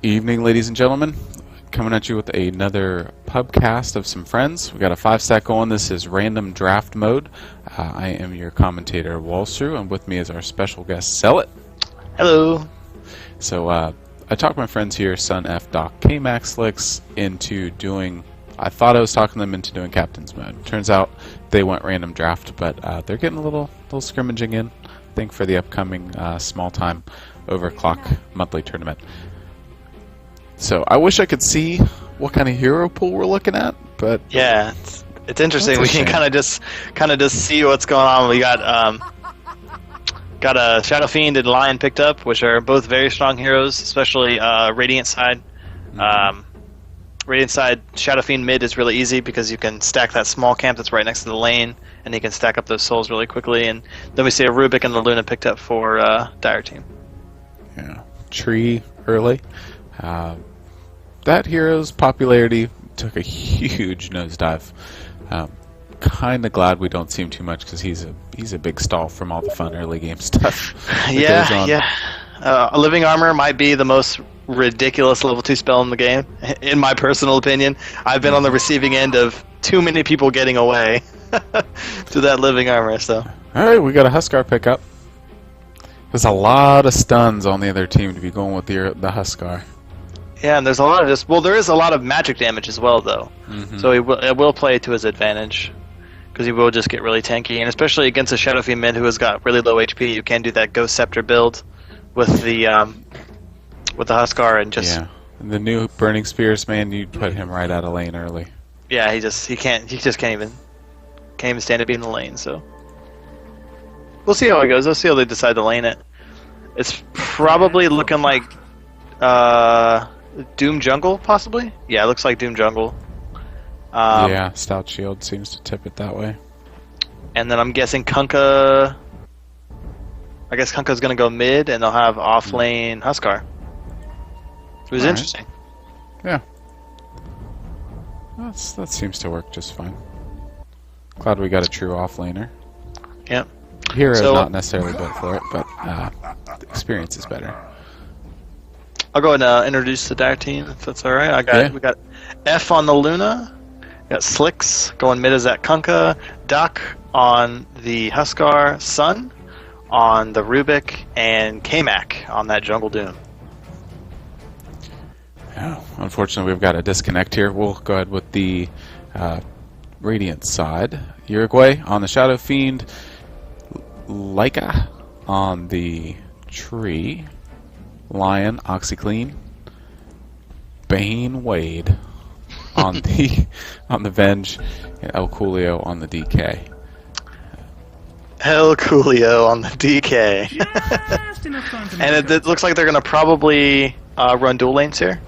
Evening, ladies and gentlemen. Coming at you with another Pubcast of some friends. We got a 5-stack going. This is random draft mode. I am your commentator, Walsru, and with me is our special guest, Zealot. Hello. So I talked my friends here, Sun F, Doc, KMAC, Slickzz, into doing. I thought I was talking them into doing captain's mode. Turns out they went random draft, but they're getting a little scrimmaging in. I think for the upcoming small time overclock monthly tournament. So I wish I could see what kind of hero pool we're looking at, but yeah, it's interesting. We can kind of just see what's going on. We got a Shadow Fiend and Lion picked up, which are both very strong heroes, especially Radiant side. Radiant side Shadow Fiend mid is really easy because you can stack that small camp that's right next to the lane, and you can stack up those souls really quickly. And then we see a Rubick and the Luna picked up for Dire team. Yeah, tree early. That hero's popularity took a huge nosedive. Kind of glad we don't see him too much because he's a big stall from all the fun early game stuff. Yeah. Living Armor might be the most ridiculous level 2 spell in the game, in my personal opinion. I've been on the receiving end of too many people getting away to that Living Armor. So. All right, we got a Huskar pickup. There's a lot of stuns on the other team to be going with the Huskar. Yeah, and there's a lot of just there is a lot of magic damage as well, though. So it will play to his advantage because he will just get really tanky, and especially against a Shadow Fiend mid who has got really low HP, you can do that Ghost Scepter build with the Huskar and just And the new Burning Spears, man, you put him right out of lane early. Yeah, he just can't even stand to be in the lane. So we'll see how it goes. Let's see how they decide to lane it. It's probably looking like Doom Jungle, possibly? Yeah, it looks like Doom Jungle. Yeah, Stout Shield seems to tip it that way. And then I'm guessing Kunkka... I guess Kunkka's going to go mid, and they'll have off-lane Huskar. It was interesting. Yeah. That seems to work just fine. Glad we got a true off-laner. Yep. Hero's not necessarily built for it, but the experience is better. I'll go ahead and introduce the Dire team, if that's alright. We got F on the Luna, we got Slickzz going mid as that Kunkka, Doc on the Huskar, Sun on the Rubick, and KMAC on that Jungle Doom. Yeah, unfortunately we've got a disconnect here. We'll go ahead with the Radiant side. Uruguay on the Shadow Fiend, Leica on the tree, Lion, OxyClean, Bane, Wade on the Venge, and El Coolio on the DK. El Coolio on the DK. And it looks like they're going to probably run dual lanes here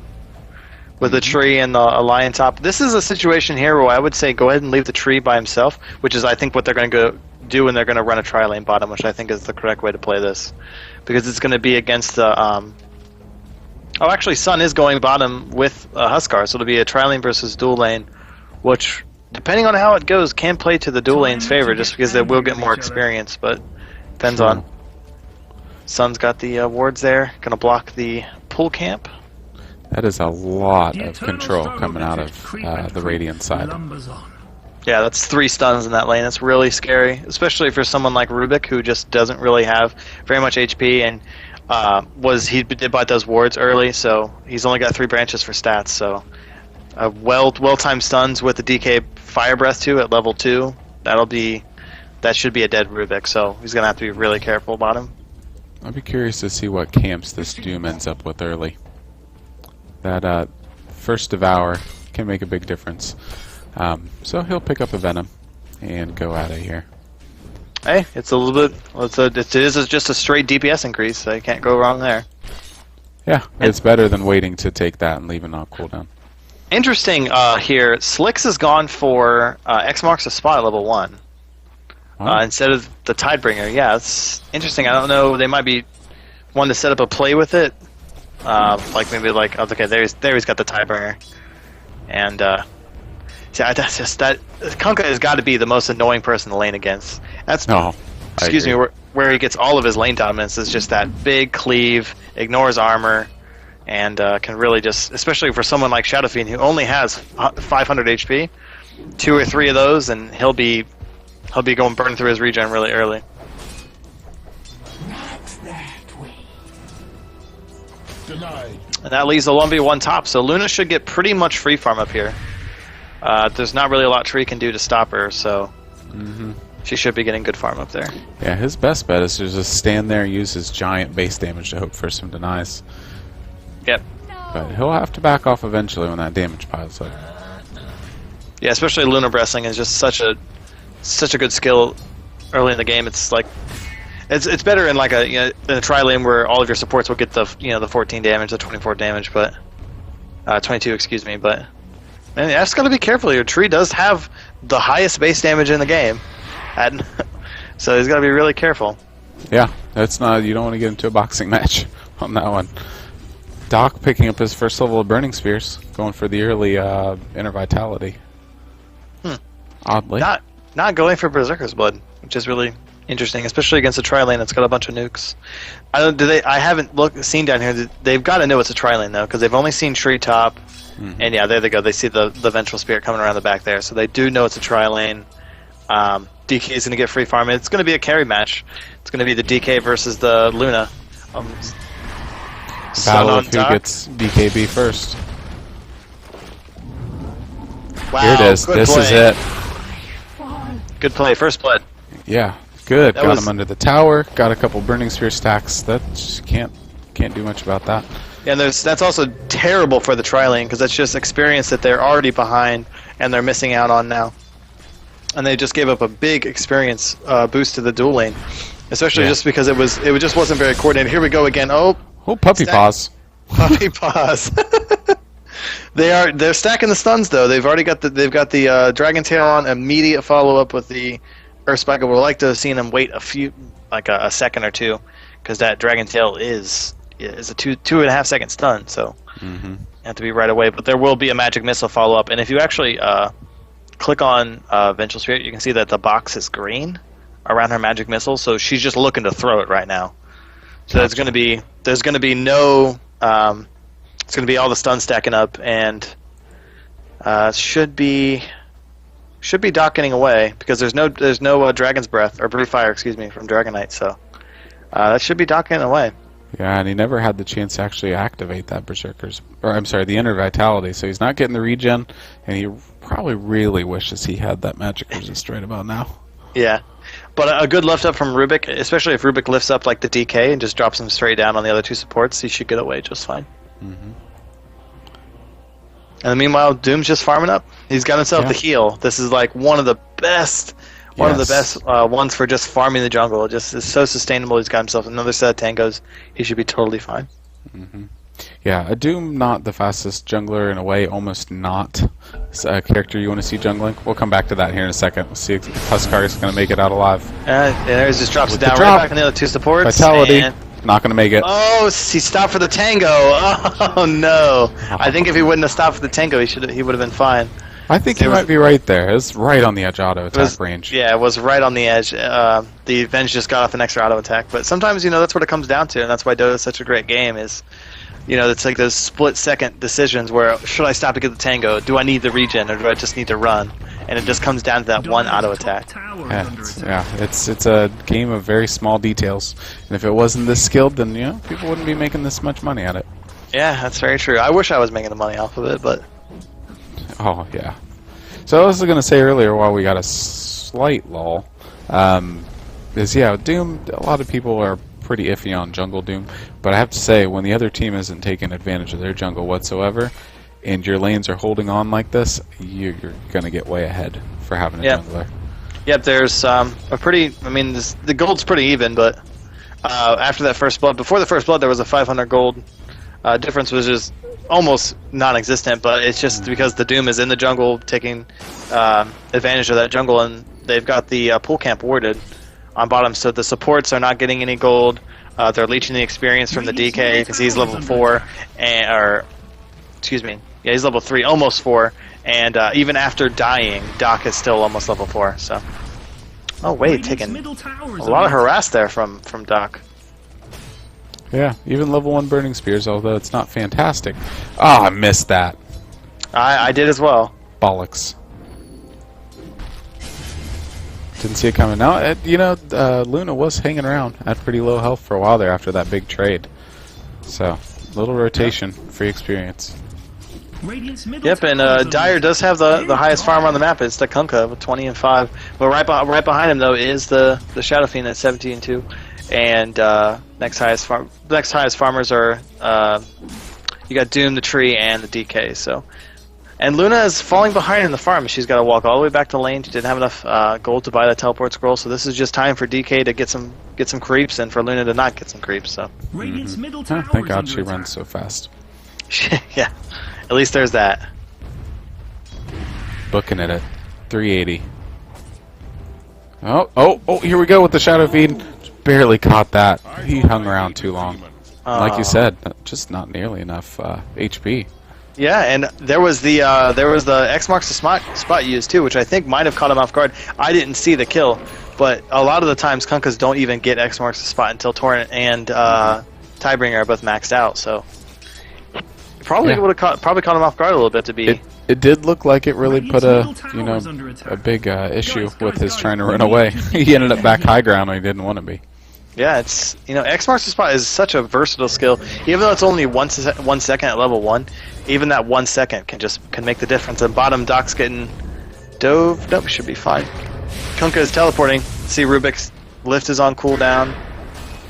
with the tree and the Lion top. This is a situation here where I would say go ahead and leave the tree by himself, which is I think what they're going to go do when they're going to run a tri-lane bottom, which I think is the correct way to play this. Because it's going to be against the... Oh, actually, Sun is going bottom with Huskar, so it'll be a tri-lane versus dual lane, which, depending on how it goes, can play to the dual lane's favor, just because they will get more experience, but depends on... Sun's got the wards there, going to block the pull camp. That is a lot of control coming out of the Radiant side. Yeah, that's 3 stuns in that lane. That's really scary, especially for someone like Rubick, who just doesn't really have very much HP, and he did buy those wards early, so he's only got 3 branches for stats. So well-timed stuns with the DK Fire Breath too at level 2. That should be a dead Rubick. So he's gonna have to be really careful about him. I'll be curious to see what camps this Doom ends up with early. That first Devour can make a big difference. So he'll pick up a Venom and go out of here. Hey, it's a little bit. It is just a straight DPS increase, so you can't go wrong there. Yeah, it's better than waiting to take that and leaving on cooldown. Interesting here. Slickzz has gone for X marks the spot at level 1 instead of the Tidebringer. Yeah, it's interesting. I don't know. They might be wanting to set up a play with it. Okay, there he's got the Tidebringer, and that's just that Kunkka has got to be the most annoying person to lane against. Where he gets all of his lane dominance is just that big cleave, ignores armor, and can really just, especially for someone like Shadow Fiend who only has 500 HP, 2 or 3 of those, and he'll be going burning through his regen really early. Denied. And that leaves the 1v1 top, so Luna should get pretty much free farm up here. There's not really a lot Tree can do to stop her, so she should be getting good farm up there. Yeah, his best bet is to just stand there and use his giant base damage to hope for some denies. Yep. But he'll have to back off eventually when that damage piles up. Yeah, especially Luna Wrestling is just such a good skill early in the game. It's like it's better in like in a tri-lane where all of your supports will get the the 14 damage, the 24 damage, but 22, excuse me. But man, you just got to be careful. Your Tree does have the highest base damage in the game, so he's got to be really careful. Yeah, that's not. You don't want to get into a boxing match on that one. Doc picking up his first level of Burning Spears, going for the early Inner Vitality. Oddly. Not going for Berserker's Blood, which is really interesting, especially against a tri-lane that's got a bunch of nukes. I haven't seen down here. They've got to know it's a tri-lane though, because they've only seen Treetop, and yeah, there they go. They see the Vengeful Spirit coming around the back there, so they do know it's a tri-lane. DK is going to get free farm. It's going to be a carry match. It's going to be the DK versus the Luna. Battle of who gets BKB first. Wow, here it is. This is it. Good play. First blood. Yeah, good. That got him under the tower. Got a couple Burning Spear stacks. That just can't do much about that. Yeah, and that's also terrible for the tri-lane because that's just experience that they're already behind and they're missing out on now. And they just gave up a big experience boost to the dual lane, especially just because it just wasn't very coordinated. Here we go again. Oh, puppy paws. Puppy paws. They're stacking the stuns though. They've got the Dragon Tail on. Immediate follow up with the Earth Spike. I would like to have seen them wait a second or two, because that Dragon Tail is a 2.5 second stun. So you have to be right away. But there will be a Magic Missile follow up, and if you actually click on Vengeful Spirit, you can see that the box is green around her Magic Missile. So she's just looking to throw it right now. So there's going to be no. It's going to be all the stuns stacking up, and should be Doc getting away because there's no Dragon's Breath or Brute Fire, excuse me, from Dragon Knight. So that should be Doc getting away. Yeah, and he never had the chance to actually activate that the Inner Vitality. So he's not getting the regen, and he probably really wishes he had that Magic Resist right about now. Yeah. But a good lift up from Rubick, especially if Rubick lifts up like the DK and just drops him straight down on the other two supports, he should get away just fine. And meanwhile, Doom's just farming up. He's got himself the heal. This is like one of the best ones for just farming the jungle. It just is so sustainable. He's got himself another set of tangos. He should be totally fine. Yeah, a Doom not the fastest jungler in a way, almost not a character you want to see jungling. We'll come back to that here in a second. We'll see if Huskar is going to make it out alive. There he just drops it down right back on the other two supports. Vitality, not going to make it. Oh, he stopped for the tango. Oh no! I think if he wouldn't have stopped for the tango, he would have been fine. I think he might be right there. It was right on the edge auto attack range. Yeah, it was right on the edge. The Venge just got off an extra auto attack, but sometimes that's what it comes down to, and that's why Dota is such a great game. Is it's like those split-second decisions where should I stop to get the tango? Do I need the regen, or do I just need to run? And it just comes down to that one auto attack. It's a game of very small details, and if it wasn't this skilled, then people wouldn't be making this much money at it. Yeah, that's very true. I wish I was making the money off of it, but. Oh yeah. So I was going to say earlier, while we got a slight lull, is Doom. A lot of people are pretty iffy on jungle Doom, but I have to say, when the other team isn't taking advantage of their jungle whatsoever, and your lanes are holding on like this, you're going to get way ahead for having a jungler. Yep, there's the gold's pretty even, but after that first blood, before the first blood, there was a 500 gold difference, was just almost non-existent, but it's just because the Doom is in the jungle taking advantage of that jungle, and they've got the pool camp warded on bottom, so the supports are not getting any gold. They're leeching the experience from the DK because he's level 4, he's level 3, almost 4, and even after dying, Doc is still almost level 4. So, oh wait, taking a lot of harass there from Doc. Yeah, even level 1 Burning Spears, although it's not fantastic. Ah, I missed that. I did as well. Bollocks. Didn't see it coming. Now, you know, Luna was hanging around at pretty low health for a while there after that big trade. So, little rotation, free experience. Yep, and Dire does have the highest farm on the map. It's the Kunkka with 20 and 5. But right behind him, though, is the Shadow Fiend at 17 and 2. And next highest farmers are you got Doom, the Tree, and the DK. So, and Luna is falling behind in the farm. She's got to walk all the way back to lane. She didn't have enough gold to buy the teleport scroll. So this is just time for DK to get some creeps, and for Luna to not get some creeps. So. Thank God she runs so fast. Yeah, at least there's that. Booking it at 380. Oh! Here we go with the Shadow Fiend. Barely caught that. He hung around too long. Like you said, just not nearly enough HP. Yeah, and there was the X marks the spot used too, which I think might have caught him off guard. I didn't see the kill, but a lot of the times Kunkkas don't even get X marks the spot until Torrent and Tidebringer are both maxed out. So probably would have caught him off guard a little bit to be. It did look like it really put a big issue with his trying to run away. He ended up back high ground when he didn't want to be. Yeah, it's X marks the spot is such a versatile skill. Even though it's only 1 second at level 1, even that 1 second can make the difference. And bottom Doc's getting dove. Nope, should be fine. Kunkka is teleporting. See, Rubick's lift is on cooldown.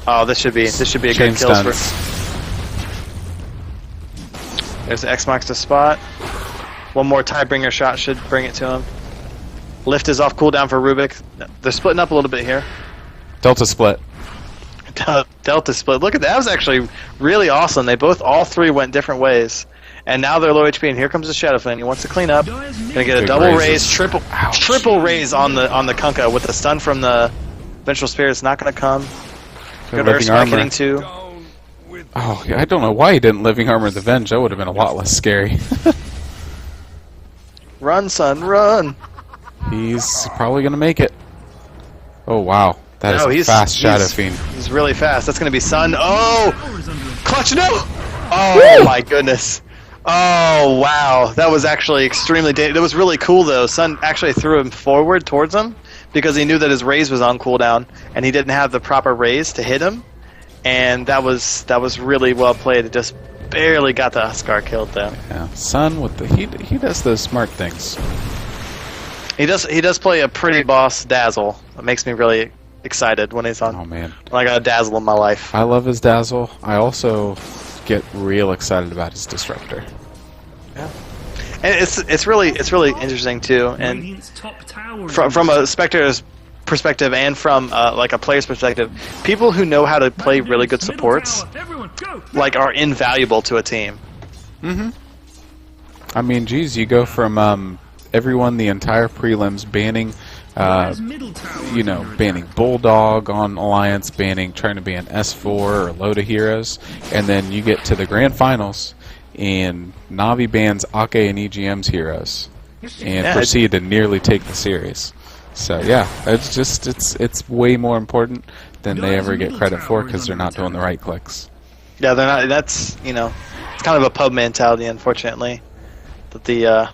Oh, this should be a good kill for. There's the X marks the spot. One more Tidebringer shot should bring it to him. Lift is off cooldown for Rubick. They're splitting up a little bit here. Delta split. Delta split. Look at that. That was actually really awesome. All three went different ways. And now they're low HP, and here comes the Shadow Fiend. He wants to clean up. Gonna get a double raise, triple raise on the Kunkka with the stun from the Vengeful Spirit. It's not gonna come. Good Earth Spike hitting 2. Oh, I don't know why he didn't Living Armor the Venge. That would have been a lot less scary. Run, son, run! He's probably gonna make it. Oh wow. That is a fast Shadow Fiend. He's really fast. That's going to be Sun. Oh! Clutch, no! Oh, my goodness. Oh, wow. That was actually extremely dangerous. That was really cool, though. Sun actually threw him forward towards him because he knew that his raise was on cooldown, and he didn't have the proper raise to hit him. And that was really well played. It just barely got the Huskar killed, though. Yeah, Sun with he does those smart things. He does play a pretty boss Dazzle. It makes me really excited when he's on. Oh man, when I got a Dazzle in my life. I love his Dazzle. I also get real excited about his Disruptor. Yeah, and it's really interesting too. And from a spectator's perspective and from like a player's perspective, people who know how to play really good supports like are invaluable to a team. Mm-hmm. I mean, geez, you go from everyone, the entire prelims banning. Banning Bulldog on Alliance, trying to ban S4 or Loda heroes, and then you get to the Grand Finals, and Navi bans Ake and EGM's heroes, and proceed to nearly take the series. So yeah, it's way more important than they ever get credit for because they're not doing the right clicks. Yeah, they're not. That's it's kind of a pub mentality, unfortunately. That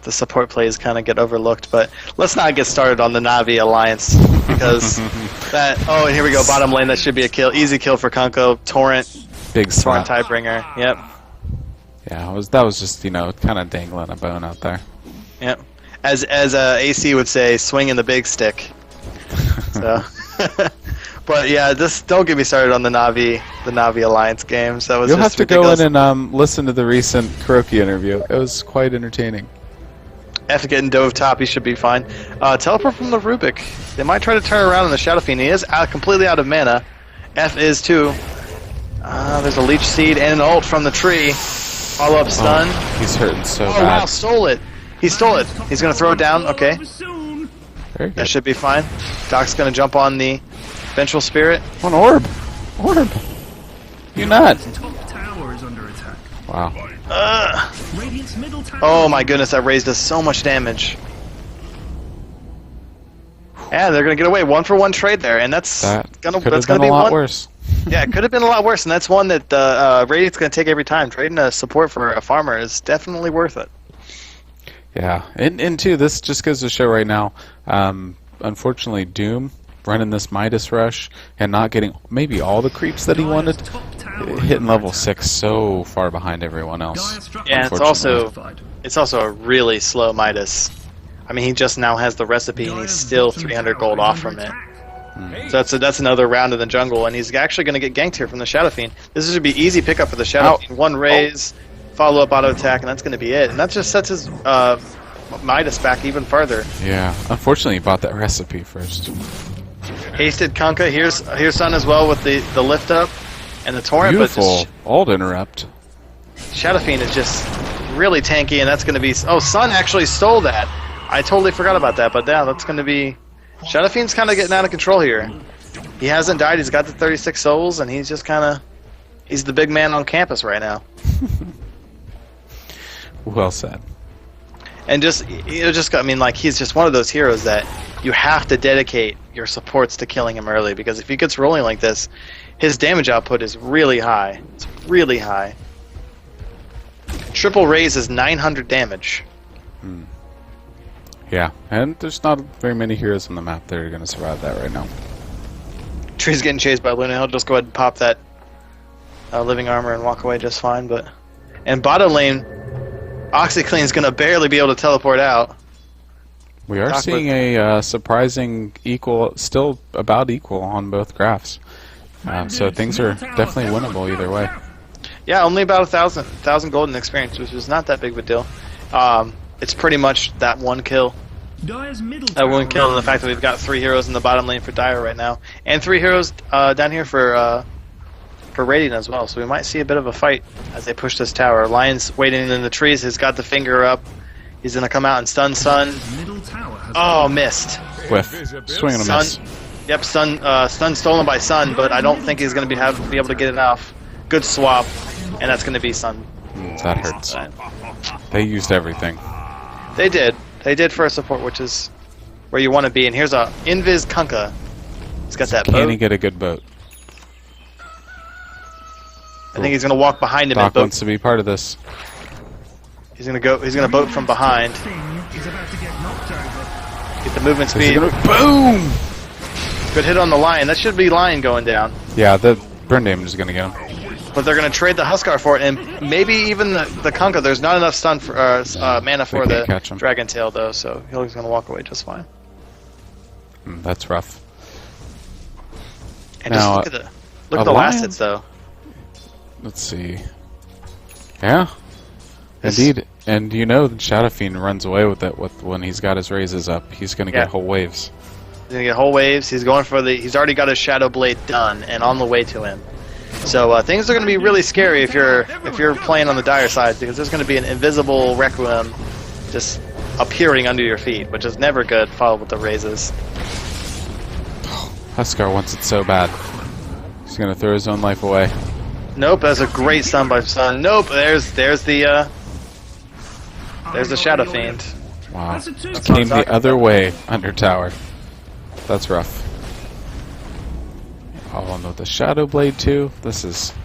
the support plays kind of get overlooked, but let's not get started on the Navi Alliance because and here we go, bottom lane. That should be a kill, easy kill for Kunkka. Torrent, big slap. Torrent Tidebringer. Yep. Yeah, that was just kind of dangling a bone out there. Yep. As AC would say, swinging the big stick. So. But yeah, just don't get me started on the Navi Alliance games. That was You'll just have to ridiculous. go in and listen to the recent Kuroki interview. It was quite entertaining. F getting dove top, he should be fine. Teleport from the Rubick. They might try to turn around on the Shadow Fiend. He is completely out of mana. F is too. There's a Leech Seed and an ult from the tree. All up stun. Oh, he's hurting so bad. Oh wow, stole it. He stole it. He's going to throw it down. Okay. Very good. That should be fine. Doc's going to jump on the Vengeful Spirit. One orb. You not. Wow. Oh my goodness, that raised us so much damage. Yeah, they're gonna get away. 1-for-1 trade there, and that's gonna be a lot worse. Yeah, it could have been a lot worse, and that's one that Radiant's going to take every time. Trading a support for a farmer is definitely worth it. Yeah, and two, this just goes to show right now, unfortunately, Doom running this Midas rush and not getting maybe all the creeps that he wanted, hitting level 6 so far behind everyone else. Yeah, it's also a really slow Midas. I mean, he just now has the recipe, and he's still 300 gold off from it. So that's another round in the jungle, and he's actually going to get ganked here from the Shadow Fiend. This should be easy pickup for the Shadow Fiend. One raise, follow-up auto attack, and that's going to be it. And that just sets his Midas back even further. Yeah, unfortunately, he bought that recipe first. Hasted Kunkka. Here's Sun as well with the lift up and the torrent. Beautiful ult interrupt. Shadow Fiend is just really tanky, and that's going to be. Oh, Sun actually stole that. I totally forgot about that, but yeah, that's going to be. Shadow Fiend's kind of getting out of control here. He hasn't died. He's got the 36 souls, and he's just kind of. He's the big man on campus right now. Well said. And I mean, like, he's just one of those heroes that you have to dedicate your supports to killing him early, because if he gets rolling like this, his damage output is really high. It's really high. Triple raise is 900 damage. Yeah, and there's not very many heroes on the map that are going to survive that right now. Tree's getting chased by Luna. He'll just go ahead and pop that living armor and walk away just fine. And bottom lane, OxyClean's going to barely be able to teleport out. We are seeing a surprising still about equal on both graphs. So things are definitely winnable either way. Yeah, only about 1,000 golden experience, which is not that big of a deal. It's pretty much that one kill. That one kill, and the fact that we've got 3 heroes in the bottom lane for Dire right now, and 3 heroes down here for Radiant as well. So we might see a bit of a fight as they push this tower. Lion's waiting in the trees. He's got the finger up. He's gonna come out and stun Sun. Oh, missed. Whiff. Swing and a miss. Yep, stun stolen by Sun, but I don't think he's gonna be able to get enough. Good swap, and that's gonna be Sun. That hurts. They used everything. They did. They did for a support, which is where you want to be. And here's a Invis Kunkka. He's got that boat. Can he get a good boat? I think he's gonna walk behind him. Doc wants to be part of this. He's gonna go. He's gonna boat from behind. Get the movement speed. Boom! Good hit on the Lion. That should be Lion going down. Yeah, the burn damage is gonna get him. But they're gonna trade the Huskar for it, and maybe even the Kunkka. There's not enough stun for mana for the Dragon Tail though, so he's gonna walk away just fine. That's rough. And now, just look at the last hits though. Let's see. Yeah, indeed. And you know, Shadow Fiend runs away with it when he's got his raises up. He's gonna get whole waves. He's gonna get whole waves. He's going for he's already got his Shadow Blade done and on the way to him. So things are going to be really scary if you're playing on the Dire side, because there's going to be an invisible Requiem just appearing under your feet, which is never good, followed with the raises. Huskar wants it so bad. He's going to throw his own life away. Nope, that's a great stun by Sun. Nope, there's the Shadow Fiend. Wow, it came the other way under tower. That's rough. Oh no, the Shadow Blade too. This is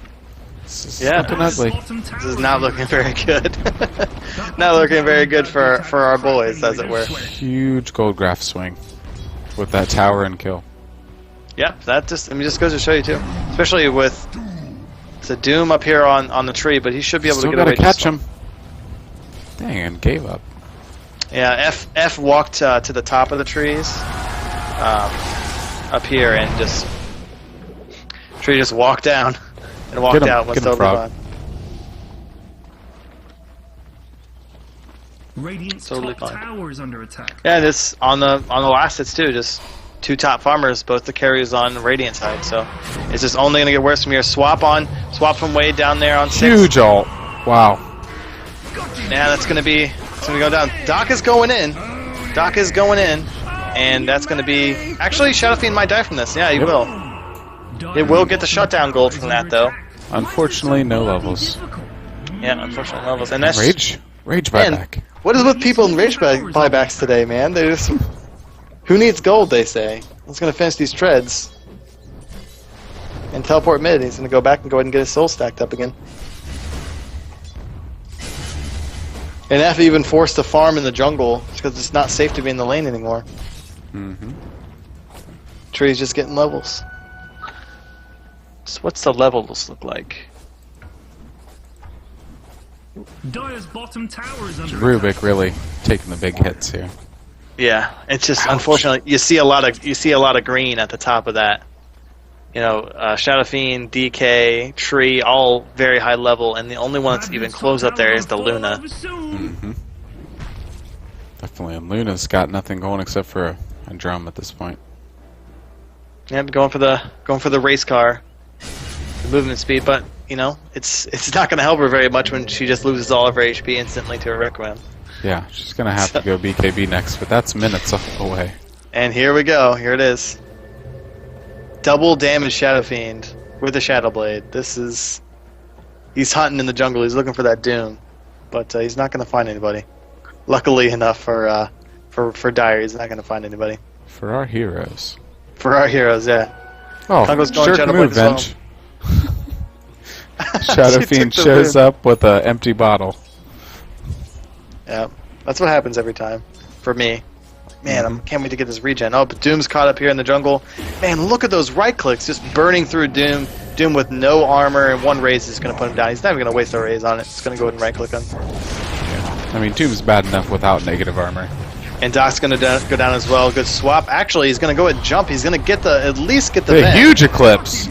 looking ugly. This is not looking very good. Not looking very good for our boys, as it were. Huge gold graph swing with that tower and kill. Yep, that just goes to show you too. Especially with the Doom up here on the tree, but he should be able to get away. Catch him. Dang, and gave up. Yeah, F walked to the top of the trees up here and just. Tree just walked down and walked out once totally fine. Radiant's totally top fine. tower is under attack. Yeah, this on the last hits too. Just 2 top farmers, both the carriers on Radiant side. So it's just only gonna get worse from here. Swap from Wade down there on 6. Huge ult. Wow. Yeah, it's gonna go down. Doc is going in. And that's gonna be actually Shadow Fiend might die from this. Yeah, he will. It will get the shutdown gold from that, though. Unfortunately, no levels. Yeah, unfortunately, no levels. And that's Rage buyback. What is with people in rage buybacks today, man? They just who needs gold? They say. Let's gonna finish these treads. and teleport mid. He's going to go back and go ahead and get his soul stacked up again. And F even forced to farm in the jungle because it's not safe to be in the lane anymore. Mm-hmm. Tree's just getting levels. So what's the levels look like? Dire's bottom tower is under Rubick really taking the big hits here. Yeah, it's just unfortunately you see a lot of green at the top of that. You know, Shadow Fiend, DK, Tree, all very high level, and the only one that's even close up there is the Luna. Mm-hmm. Definitely, and Luna's got nothing going except for a drum at this point. Yep, going for the race car, the movement speed, but you know, it's not going to help her very much when she just loses all of her HP instantly to a Requiem. Yeah, she's gonna have to go BKB next, but that's minutes away. And here we go. Here it is. Double damage Shadow Fiend with a Shadow Blade. He's hunting in the jungle. He's looking for that Doom, but he's not going to find anybody. Luckily enough for Dire, he's not going to find anybody. For our heroes. For our heroes, yeah. Oh, Congo's going sure Shadow move, Blade Bench. Shadow She Fiend took the shows move. up with an empty bottle. Yeah, that's what happens every time for me. Man, I can't wait to get this regen. Oh, but Doom's caught up here in the jungle. Man, look at those right clicks just burning through Doom. Doom with no armor and one raise is going to put him down. He's not even going to waste a raise on it. He's going to go ahead and right click him. Yeah. I mean, Doom's bad enough without negative armor. And Doc's going to go down as well. Good swap. Actually, he's going to go ahead and jump. He's going to get at least get the A vent. huge eclipse.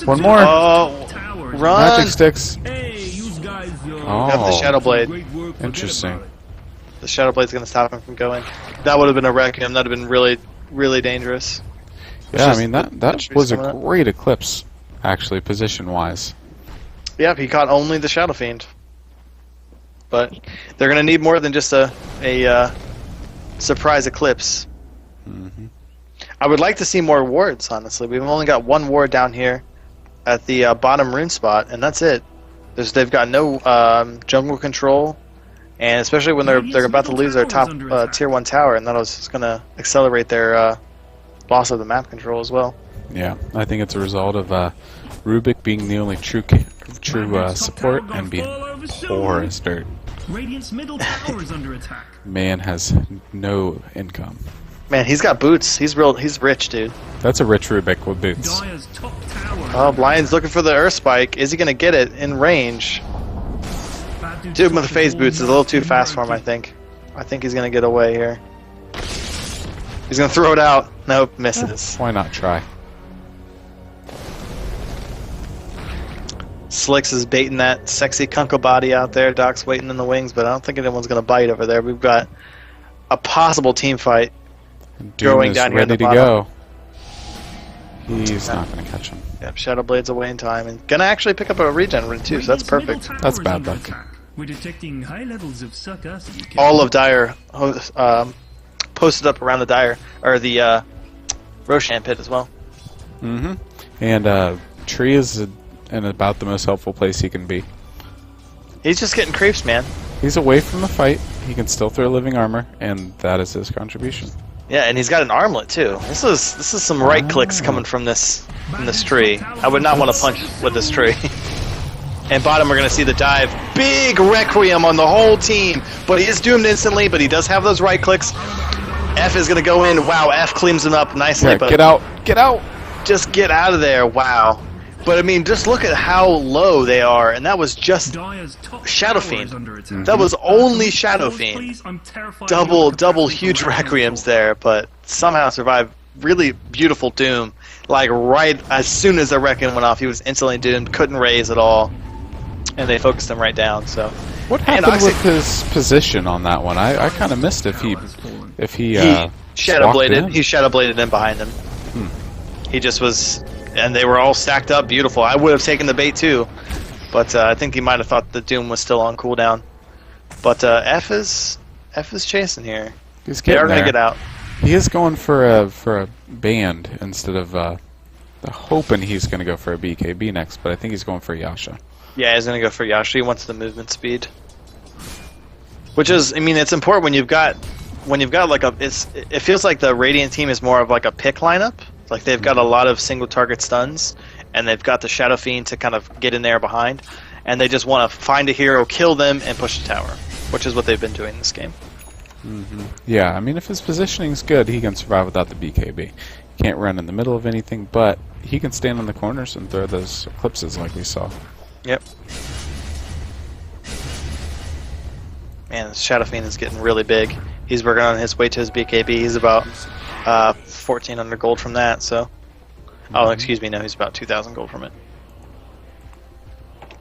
One more. Oh, run! Magic sticks. Hey, you guys, Oh, Have the Shadow Blade. interesting. The Shadow Blade's going to stop him from going. That would have been a Requiem. That would have been really, really dangerous. Yeah, I Just mean that the was a trees coming up. great eclipse, actually, position-wise. Yep, he caught only the Shadow Fiend. But they're going to need more than just a surprise eclipse. Mm-hmm. I would like to see more wards, honestly. We've only got one ward down here at the bottom rune spot, and that's it. They've got no jungle control, and especially when they're about to lose their top tier 1 tower, and that's just going to accelerate their loss of the map control as well. Yeah, I think it's a result of Rubick being the only true support and being poor as dirt. Radiant's middle tower is under attack. Man has no income. Man, he's got boots. He's rich, dude. That's a rich Rubick with boots. Dire's top tower. Oh, Blind's looking for the Earth Spike. Is he going to get it in range? Dude with the phase boots is a little too fast for him, I think. I think he's going to get away here. He's going to throw it out. Nope, misses. Why not try? Slickzz is baiting that sexy Kunko body out there. Doc's waiting in the wings, but I don't think anyone's going to bite over there. We've got a possible team fight. Doom Going is down here at ready the to bottom. go. He's not going to catch him. Yep, Shadow Blade's away in time. And going to actually pick up a regen rune too, so that's perfect. That's bad luck. We're detecting high levels of sarcasm. All of Dire posted up around the Dire, or the Roshan pit as well. Mm-hmm. And Tree is in about the most helpful place he can be. He's just getting creeps, man. He's away from the fight. He can still throw living armor, and that is his contribution. Yeah, and he's got an armlet too. This is some right clicks coming from this tree. I would not want to punch with this tree. And bottom, we're going to see the dive. Big Requiem on the whole team. But he is doomed instantly, but he does have those right clicks. F is going to go in. Wow, F cleans him up nicely. Yeah, but get out! Get out! just get out of there. Wow. But, I mean, just look at how low they are. And that was just Shadow Fiend. That was only Shadow Fiend. Double huge Requiems there, but somehow survived. Really beautiful Doom. Like, right as soon as the Requiem went off, he was instantly doomed. Couldn't raise at all. And they focused him right down. So What happened with his position on that one? I kind of missed if he Shadow Bladed. in. He Shadow Bladed in behind him. He just was, and they were all stacked up, beautiful. I would have taken the bait too, but I think he might have thought the Doom was still on cooldown. But F is chasing here. He's They are getting going to there. get out. He is going for a band instead of hoping he's going to go for a BKB next, but I think he's going for Yasha. Yeah, he's going to go for Yasha. He wants the movement speed, which is, I mean, it's important when you've got like it feels like the Radiant team is more of like a pick lineup, Like they've got a lot of single target stuns, and they've got the Shadow Fiend to kind of get in there behind, and they just want to find a hero, kill them, and push the tower, which is what they've been doing in this game. Yeah, I mean, if his positioning's good, he can survive without the BKB. He can't run in the middle of anything, but he can stand on the corners and throw those eclipses like we saw. Yep. Man, this Shadow Fiend is getting really big. He's working on his way to his BKB. He's about 1,400 gold from that, so... Oh, excuse me, no, he's about 2,000 gold from it.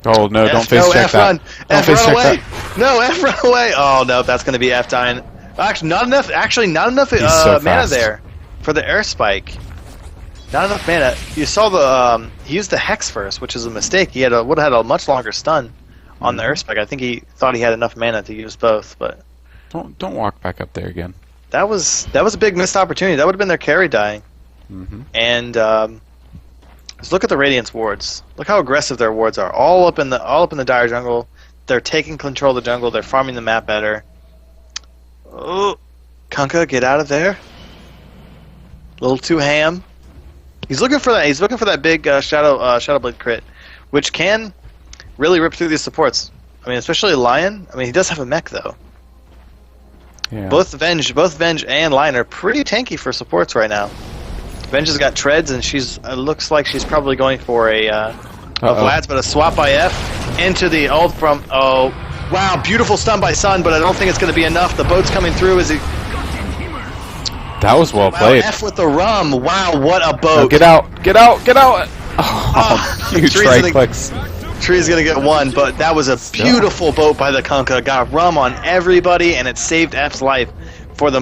Oh, no, don't face check F that. run! F run away! No, F run away! Oh, no, that's going to be F dying. Actually, not enough so mana fast. there for the air spike. Not enough mana. You saw the... he used the Hex first, which is a mistake. He would have had a much longer stun on the air spike. I think he thought he had enough mana to use both, but... Don't walk back up there again. That was a big missed opportunity. That would have been their carry dying. And just look at the Radiance wards. Look how aggressive their wards are. All up in the dire jungle. They're taking control of the jungle. They're farming the map better. Oh, Kunkka, get out of there. A little too ham. He's looking for that. He's looking for that big Shadow Blade crit, which can really rip through these supports. I mean, especially Lion. I mean, he does have a mech though. Yeah. Both Venge and Lion are pretty tanky for supports right now. Venge has got treads, and looks like she's probably going for a Vlad's, but a swap by F into the ult from. Oh, wow! Beautiful stun by Sun, but I don't think it's going to be enough. The boat's coming through. Is he? That was well Wow, played. F with the rum. Wow, what a boat! Oh, get out! Get out! Get out! Oh, huge Tree's right gonna- clicks. Tree's gonna get one, but that was a beautiful boat by the Kunkka. Got rum on everybody, and it saved F's life for the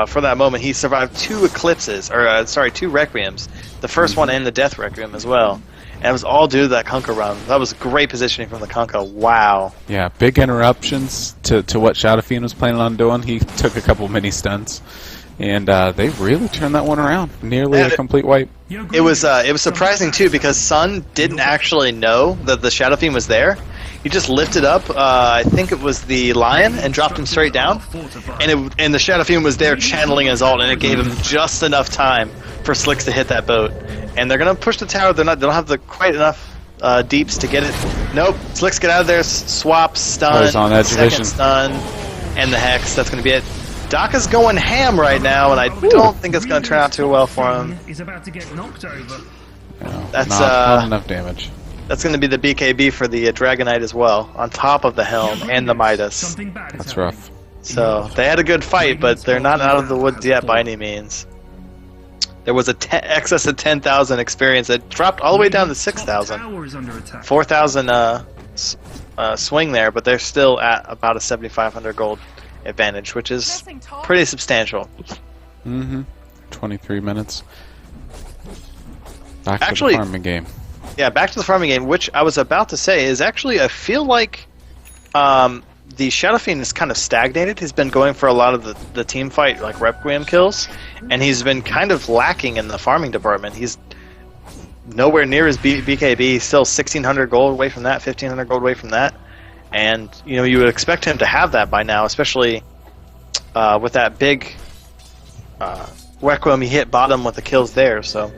for that moment. He survived 2 eclipses, or two requiems. The first one and the death requiem as well. And it was all due to that Kunkka rum. That was great positioning from the Kunkka. Wow. Yeah, big interruptions to what Shadow Fiend was planning on doing. He took a couple mini stunts, and they really turned that one around. Nearly a complete wipe. It was surprising too, because Sun didn't actually know that the Shadow Fiend was there. He just lifted up, I think it was the Lion, and dropped him straight down. And the Shadow Fiend was there channeling his ult, and it gave him just enough time for Slickzz to hit that boat. And they're gonna push the tower. They don't have quite enough deeps to get it. Nope. Slickzz, get out of there. Swap, stun, he's on edge of second vision. stun, and the Hex. That's gonna be it. Daka's going ham right now, and I don't think it's gonna turn out too well for him. He's about to get knocked over. No, That's, not enough damage. That's going to be the BKB for the Dragonite as well, on top of the Helm and the Midas. Something bad is That's happening. rough. So they had a good fight, but they're not out of the woods yet by any means. There was excess of 10,000 experience that dropped all the way down to 6,000. Tower is under attack. 4,000 swing there, but they're still at about a 7,500 gold advantage, which is pretty substantial. 23 minutes. Back Actually- to the farming game. Yeah, back to the farming game, which I was about to say is actually, I feel like the Shadow Fiend is kind of stagnated. He's been going for a lot of the team fight, like Requiem kills, and he's been kind of lacking in the farming department. He's nowhere near his BKB. He's still 1,600 gold away from that, 1,500 gold away from that. And, you would expect him to have that by now, especially with that big Requiem. He hit bottom with the kills there, so...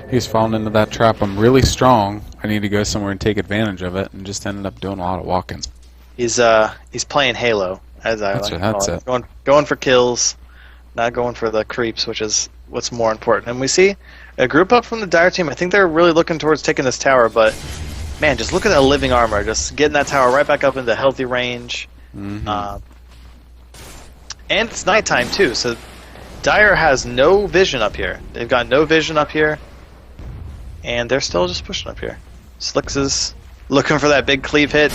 He's fallen into that trap. I'm really strong. I need to go somewhere and take advantage of it, and just ended up doing a lot of walking. He's playing Halo, as I like to call That's it. Going for kills, not going for the creeps, which is what's more important. And we see a group up from the Dire team. I think they're really looking towards taking this tower, but man, just look at that living armor. Just getting that tower right back up into healthy range. And it's nighttime too, so Dire has no vision up here. They've got no vision up here, and they're still just pushing up here. Slickzz is looking for that big cleave hit.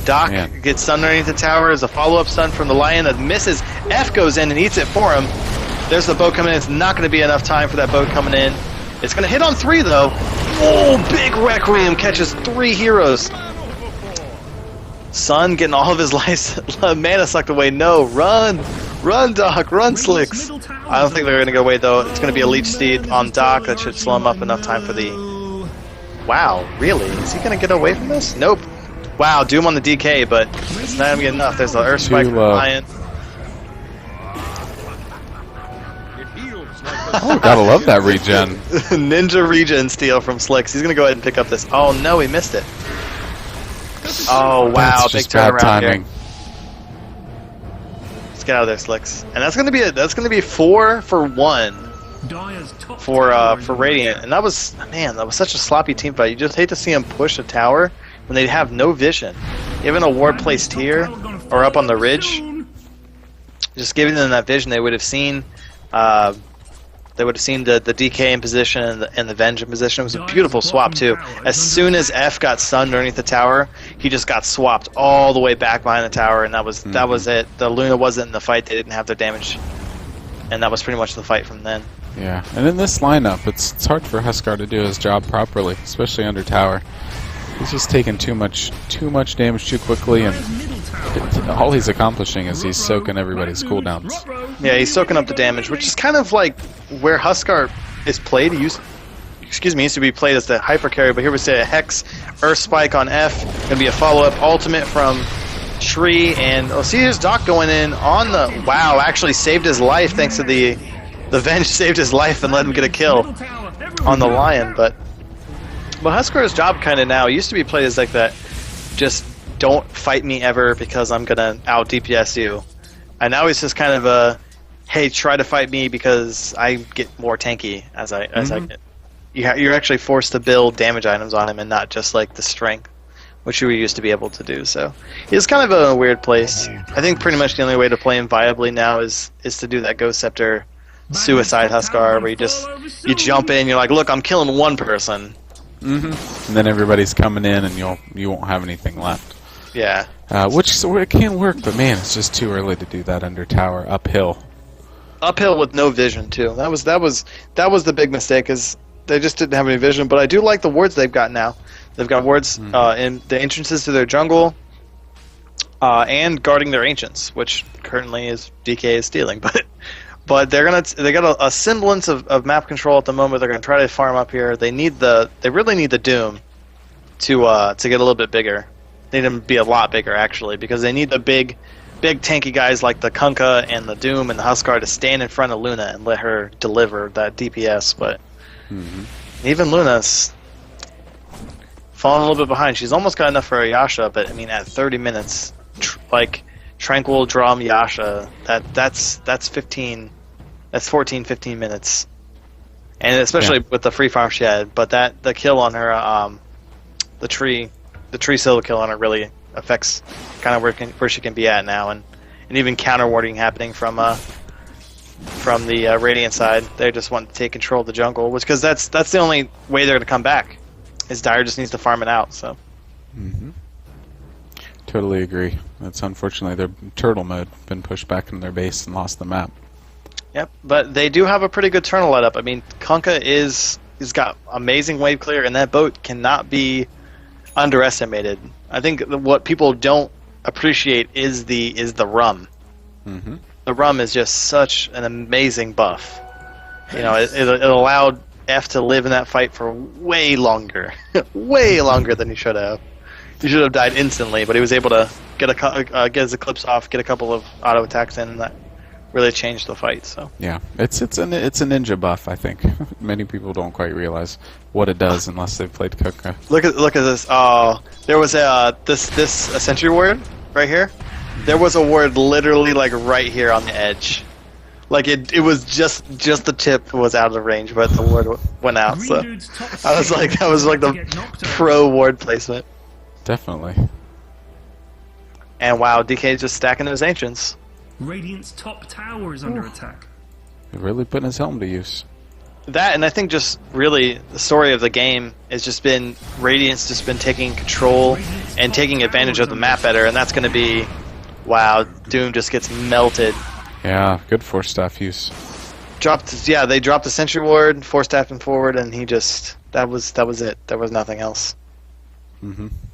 Doc gets stunned underneath the tower as a follow-up stun from the Lion that misses. F goes in and eats it for him. There's the boat coming in. It's not going to be enough time for that boat coming in. It's going to hit on 3, though. Oh, big Requiem catches 3 heroes. Sun getting all of his mana sucked away. No, run! Run, Doc! Run, Slickzz! I don't think they're going to go away, though. It's going to be a Leech Steed on Doc. That should slow him up enough time for the... Wow, really? Is he going to get away from this? Nope. Wow, Doom on the DK, but it's not going to be enough. There's the Earth Spike from Lion. Oh, gotta love that regen. Ninja regen steal from Slickzz. He's gonna go ahead and pick up this. Oh no, he missed it. Oh wow, That's big just bad turnaround timing. here. Let's get out of there, Slickzz. And that's gonna be 4 for 1 Dire's top for tower is under Radiant. attack. And that was such a sloppy team fight. You just hate to see him push a tower when they have no vision. Even a ward placed here or up on the ridge, just giving them that vision, they would have seen. They would have seen the DK in position and the Venge in position. It was a beautiful swap too. As soon as F got stunned underneath the tower, he just got swapped all the way back behind the tower, and that was it. The Luna wasn't in the fight; they didn't have their damage, and that was pretty much the fight from then. Yeah, and in this lineup, it's hard for Huskar to do his job properly, especially under tower. He's just taking too much damage too quickly, and all he's accomplishing is he's soaking everybody's cooldowns. Yeah, he's soaking up the damage, which is kind of like where Huskar is played. He used to be played as the hyper carry, but here we say a Hex, Earth Spike on F, gonna be a follow-up ultimate from Tree, and see his Doc going in on the actually saved his life thanks to the Venge saved his life and let him get a kill on the Lion, but Huskar's job kind of now used to be played as like that, just don't fight me ever because I'm gonna out DPS you, and now he's just kind of a, hey, try to fight me because I get more tanky as I get. You're actually forced to build damage items on him and not just like the strength, which you used to be able to do. So he's kind of a weird place. I think pretty much the only way to play him viably now is to do that Ghost Scepter suicide Huskar where you jump in, you're like, look, I'm killing one person. And then everybody's coming in, and you won't have anything left. Yeah. Which it can work, but man, it's just too early to do that under tower uphill. Uphill with no vision too. That was the big mistake, is they just didn't have any vision. But I do like the wards they've got now. They've got wards in the entrances to their jungle, and guarding their ancients, which currently is DK is stealing, but they got a semblance of map control at the moment. They're gonna try to farm up here. They really need the Doom to get a little bit bigger. They need them to be a lot bigger actually, because they need the big tanky guys like the Kunkka and the Doom and the Huskar to stand in front of Luna and let her deliver that DPS. But even Luna's falling a little bit behind. She's almost got enough for a Yasha, but I mean at 30 minutes, Tranquil Drum Yasha, that's 14, 15 minutes, and especially with the free farm she had. But the kill on her, the tree solo kill on her really affects kind of where she can be at now, and even counter warding happening from the Radiant side. They just want to take control of the jungle, because that's the only way they're going to come back. Is Dire just needs to farm it out. So. Totally agree. That's unfortunately their turtle mode been pushed back in their base and lost the map. Yep, but they do have a pretty good turtle let up. I mean, Kunkka he's got amazing wave clear, and that boat cannot be underestimated. I think what people don't appreciate is the rum. The rum is just such an amazing buff. You know, it allowed F to live in that fight for way longer, way longer than he should have. He should have died instantly, but he was able to get his Eclipse off, get a couple of auto attacks in, and that really changed the fight. So yeah, it's a ninja buff. I think many people don't quite realize what it does unless they've played Kunkka. Look at this. Oh, there was a sentry ward right here. There was a ward literally like right here on the edge. Like it was just the tip was out of the range, but the ward went out. So I was like, that was like the pro ward placement. Definitely. And wow, DK is just stacking those ancients. Radiant's top tower is under attack. They're really putting his helm to use. That, and I think just really the story of the game has just been Radiant's just been taking control and taking advantage of the map better, and that's going to be, wow, Doom just gets melted. Yeah, good force staff use. They dropped the sentry ward, force staffed him forward, and he just that was it. There was nothing else.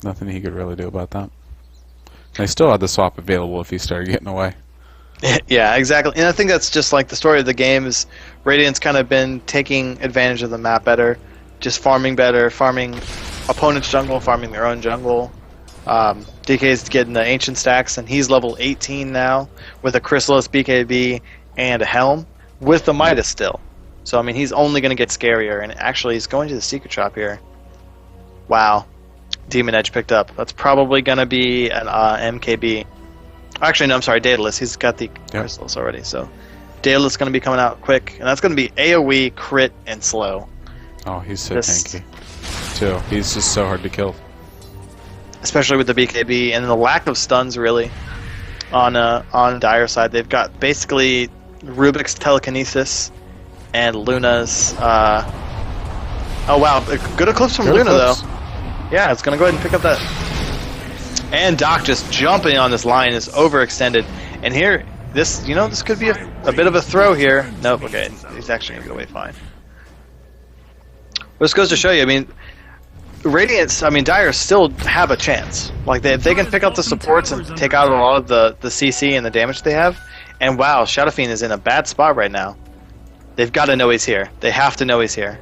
Nothing he could really do about that. They still had the swap available if he started getting away. Yeah, exactly. And I think that's just like the story of the game is Radiant's kind of been taking advantage of the map better, just farming better, farming opponent's jungle, farming their own jungle. DK's getting the ancient stacks, and he's level 18 now with a Chrysalis BKB and a helm with the Midas still. So I mean, he's only going to get scarier. And actually, he's going to the secret shop here. Wow, Demon Edge picked up. That's probably going to be an MKB. Actually, no, I'm sorry, Daedalus. He's got the crystals already. So Daedalus is going to be coming out quick, and that's going to be AOE, crit, and slow. Oh, he's so tanky too. He's just so hard to kill. Especially with the BKB and the lack of stuns, really, on Dire side. They've got basically Rubick's telekinesis and Luna's. Oh wow, good eclipse from Luna though. Yeah, it's gonna go ahead and pick up that. And Doc just jumping on this line is overextended. And here, this could be a bit of a throw here. Nope. Okay, he's actually gonna get away fine. This goes to show you. I mean, Radiance, Dire still have a chance. Like, if they can pick up the supports and take out a lot of the CC and the damage they have, and wow, Shadow Fiend is in a bad spot right now. They've got to know he's here. They have to know he's here.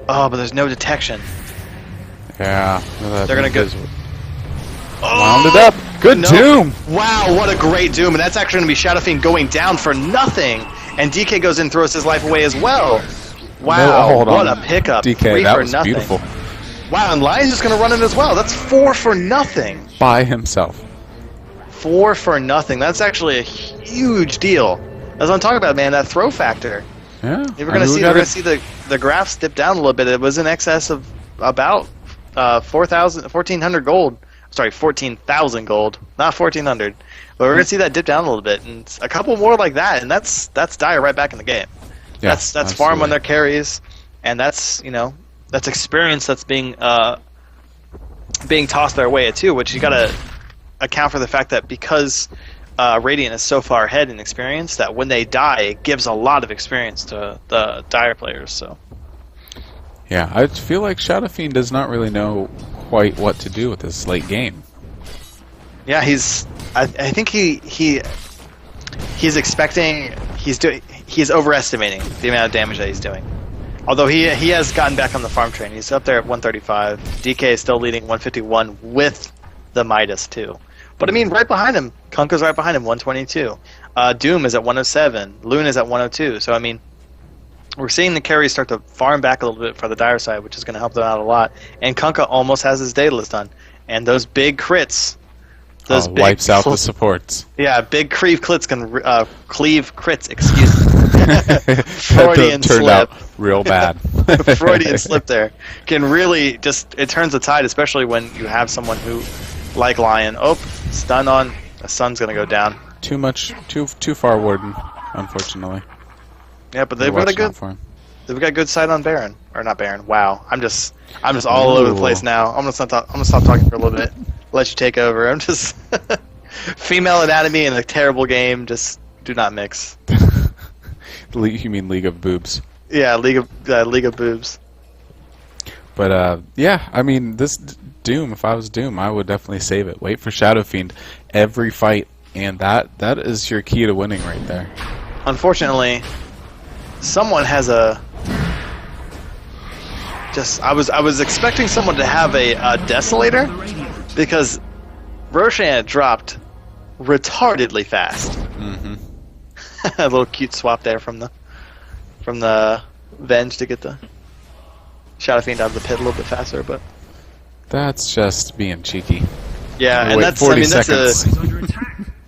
Oh, but there's no detection. Yeah. They're going to go... Wound it up. Good Doom. Wow, what a great Doom. And that's actually going to be Shadow Fiend going down for nothing. And DK goes in and throws his life away as well. Wow, what a pickup. DK, that was beautiful. Wow, and Lion's just going to run in as well. That's 4 for nothing. By himself. 4 for nothing. That's actually a huge deal. That's what I'm talking about, man. That throw factor. Yeah. We're going to see the graphs dip down a little bit. It was in excess of about 1,400 gold. Sorry, 14,000 gold, not 1,400. But we're going to see that dip down a little bit, and a couple more like that, and that's Dire right back in the game. Yeah, that's farm on their carries, and that's that's experience that's being tossed their way too. Which you got to account for the fact that because Radiant is so far ahead in experience, that when they die, it gives a lot of experience to the Dire players. So. Yeah, I feel like Shadow Fiend does not really know quite what to do with this late game. Yeah, I think he's expecting. He's overestimating the amount of damage that he's doing. Although he has gotten back on the farm train. He's up there at 135. DK is still leading 151 with the Midas too. But I mean, right behind him, Kunkka's right behind him, 122. Doom is at 107. Loon is at 102. So I mean, we're seeing the carries start to farm back a little bit for the Dire side, which is going to help them out a lot. And Kunkka almost has his Daedalus done. And those big crits... wipes out the supports. Yeah, big cleave crits excuse me. Freudian turned slip. out real bad. Freudian slip there. Can really just... It turns the tide, especially when you have someone who... Like Lion. Oh, stun on... The sun's going to go down. Too far, Warden, unfortunately. Yeah, but they've got good sight on Baron, or not Baron. Wow, I'm just all over the place now. I'm gonna stop talking for a little bit. Let you take over. I'm just female anatomy in a terrible game. Just do not mix. You mean League of Boobs? Yeah, League of Boobs. But yeah, I mean this Doom. If I was Doom, I would definitely save it. Wait for Shadow Fiend every fight, and that is your key to winning right there. Unfortunately. Someone has a. I was expecting someone to have a Desolator, because Roshan dropped retardedly fast. Mm-hmm. A little cute swap there from the Venge to get the Shadow Fiend out of the pit a little bit faster, but that's just being cheeky. Yeah, and that's 40 seconds.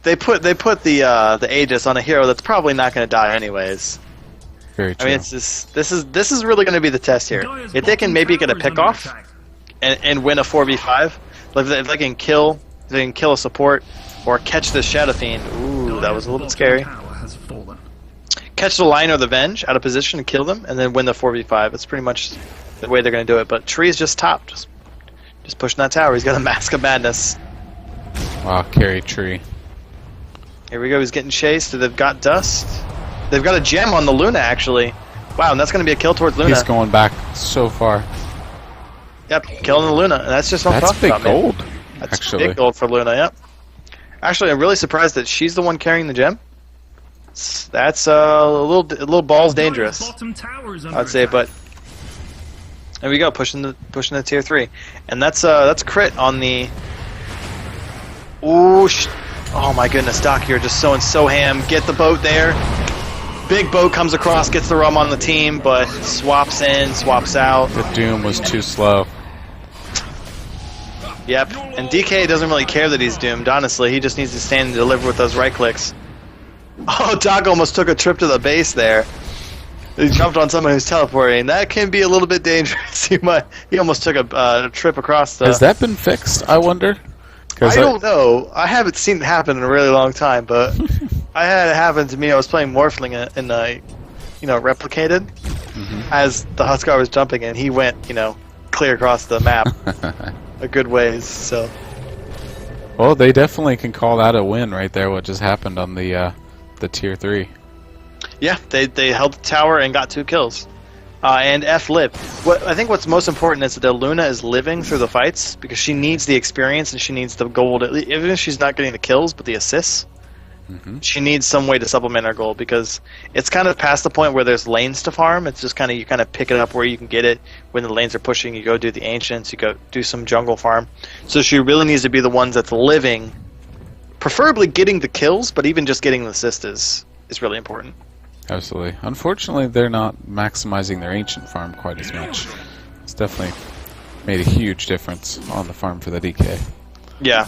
They put the Aegis on a hero that's probably not going to die anyways. Very true. I mean, it's just, this is really going to be the test here. If they can maybe get a pick off and win a 4v5, if they can kill a support or catch this Shadow Fiend. Ooh, that was a little bit scary. Catch the Lion or the Venge out of position and kill them, and then win the 4v5. That's pretty much the way they're going to do it. But Tree's just top, just pushing that tower. He's got a Mask of Madness. Wow, carry Tree. Here we go. He's getting chased. They've got Dust. They've got a gem on the Luna, actually. Wow, and that's going to be a kill towards Luna. He's going back so far. Yep, killing the Luna. And that's just what I'm talking about, man. That's big gold, That's actually. big gold for Luna, yep. Actually, I'm really surprised that she's the one carrying the gem. That's a little balls dangerous, I'd say, but there we go, pushing the tier 3, and that's crit on the. Ooh, oh my goodness, Doc, you're just so ham. Get the boat there. Big boat comes across, gets the rum on the team, but swaps in, swaps out. The Doom was too slow. Yep, and DK doesn't really care that he's doomed, honestly. He just needs to stand and deliver with those right clicks. Oh, Doc almost took a trip to the base there. He jumped on someone who's teleporting. That can be a little bit dangerous. He almost took a trip across the... Has that been fixed, I wonder? I don't know. I haven't seen it happen in a really long time, but I had it happen to me. I was playing Morphling and replicated as the Huskar was jumping, and he went, clear across the map a good ways. So. Well, they definitely can call that a win right there. What just happened on the tier 3? Yeah, they held the tower and got 2 kills. And F lived. I think what's most important is that Luna is living through the fights because she needs the experience and she needs the gold. Even if she's not getting the kills, but the assists, she needs some way to supplement her gold because it's kind of past the point where there's lanes to farm. It's just you kind of pick it up where you can get it. When the lanes are pushing, you go do the ancients, you go do some jungle farm. So she really needs to be the ones that's living, preferably getting the kills, but even just getting the assist is really important. Absolutely. Unfortunately, they're not maximizing their ancient farm quite as much. It's definitely made a huge difference on the farm for the DK. Yeah,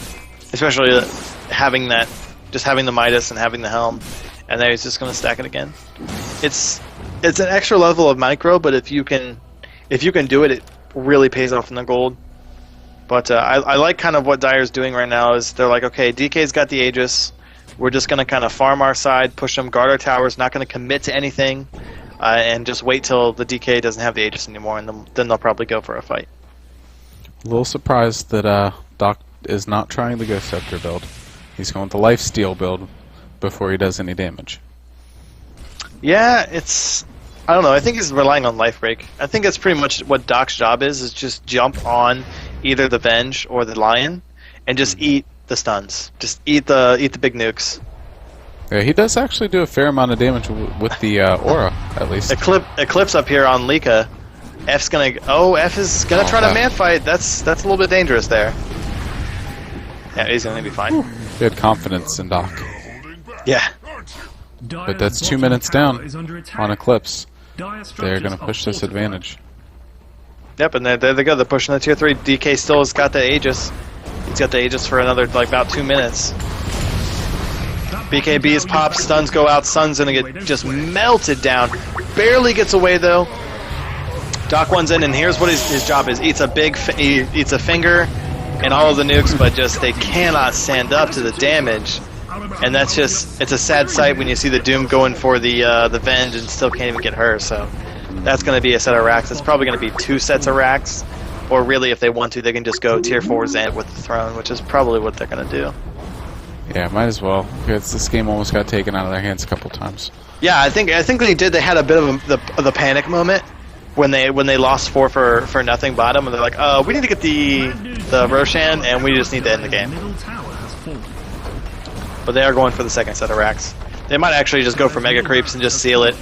especially having the Midas and having the helm, and then he's just going to stack it again. It's an extra level of micro, but if you can do it, it really pays off in the gold. But I like kind of what Dire's doing right now is they're like, okay, DK's got the Aegis. We're just going to kind of farm our side, push them, guard our towers, not going to commit to anything, and just wait till the DK doesn't have the Aegis anymore, and then they'll probably go for a fight. A little surprised that Doc is not trying the Ghost Scepter build. He's going with the Lifesteal build before he does any damage. Yeah, I don't know. I think he's relying on Life Break. I think that's pretty much what Doc's job is just jump on either the Venge or the Lion and just eat the stuns. Just eat the big nukes. Yeah, he does actually do a fair amount of damage with the aura, at least. Eclipse up here on Lika. F is gonna try to man fight. That's a little bit dangerous there. Yeah, he's gonna be fine. Good confidence in Doc. Yeah. But that's 2 minutes down on Eclipse. They're gonna push this advantage. Yep, and there they go. They're pushing the tier 3. DK still has got the Aegis. He's got the Aegis for another about 2 minutes. BKB's pop, stuns go out, Sun's gonna get just melted down. Barely gets away though. Doc one's in, and here's what his job is. He eats a finger and all of the nukes, but just they cannot stand up to the damage. And that's it's a sad sight when you see the Doom going for the Venge and still can't even get her. So that's gonna be a set of racks. It's probably gonna be 2 sets of racks. Or really, if they want to, they can just go tier 4 Zant with the throne, which is probably what they're going to do. Yeah, might as well. Because this game almost got taken out of their hands a couple times. Yeah, I think they did. They had a bit of the panic moment when they lost 4 for nothing bottom, and they're like, we need to get the Roshan, and we just need to end the game. But they are going for the second set of racks. They might actually just go for Mega Creeps and just seal it.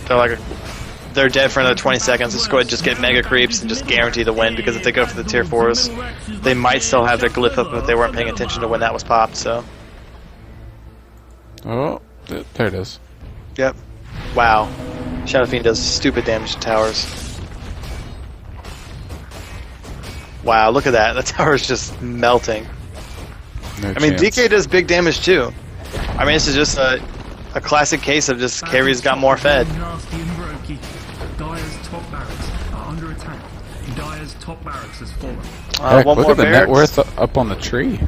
They're dead for another 20 seconds. Let's go ahead and just get Mega Creeps and just guarantee the win, because if they go for the tier 4s, they might still have their glyph up if they weren't paying attention to when that was popped, so. Oh, there it is. Yep. Wow. Shadow Fiend does stupid damage to towers. Wow, look at that. The tower's just melting. No I mean, chance. DK does big damage too. I mean, this is just a classic case of just carries got more fed. Dire's top barracks are under attack. Dire's top barracks has fallen. Heck, One look more at the net barracks. worth up on the tree.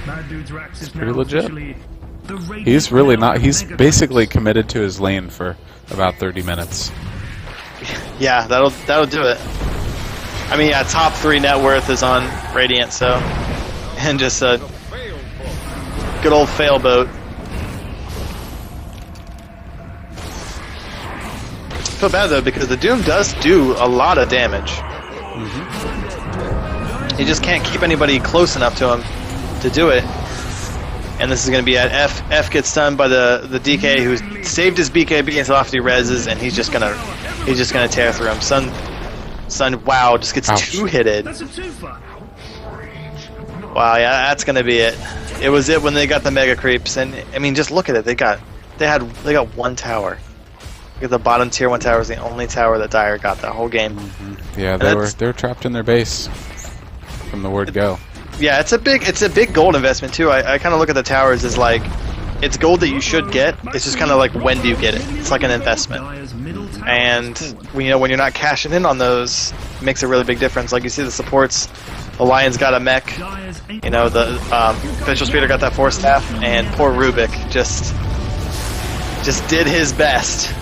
Bad Dude's Racks is pretty now legit. officially the Radiant He's really not. Cloud He's Mega basically Base. committed to his lane for about 30 minutes. Yeah, that'll do it. I mean, yeah, top 3 net worth is on Radiant, so, and just a good old fail boat. I feel bad though because the Doom does do a lot of damage. He just can't keep anybody close enough to him to do it. And this is going to be at F. F gets stunned by the DK who saved his BKB until after he reses, and he's just gonna tear through him. Sun, wow, just gets Ouch. 2-hitted. That's a twofer. Wow, yeah, that's gonna be it. It was it when they got the Mega Creeps, and I mean, just look at it. They got 1 tower. Because the bottom tier 1 tower is the only tower that Dire got that whole game. Yeah, they were trapped in their base from the word go. Yeah, it's a big gold investment too. I kind of look at the towers as like, it's gold that you should get. It's just kind of like, when do you get it? It's like an investment. And when you're not cashing in on those, it makes a really big difference. Like you see the supports, the Lion's got a mech. You know, the Visual Speeder got that 4 staff, and poor Rubick just did his best.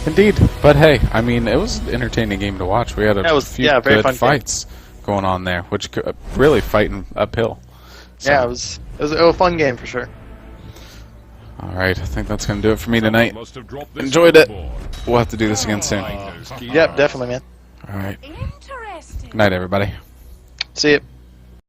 Indeed, but hey, I mean, it was an entertaining game to watch. We had a few very good fun fights going on there, which really fighting uphill. So. Yeah, it was a fun game for sure. Alright, I think that's going to do it for me tonight. Enjoyed it. We'll have to do this again soon. Yep, definitely, man. Alright. Good night, everybody. See you.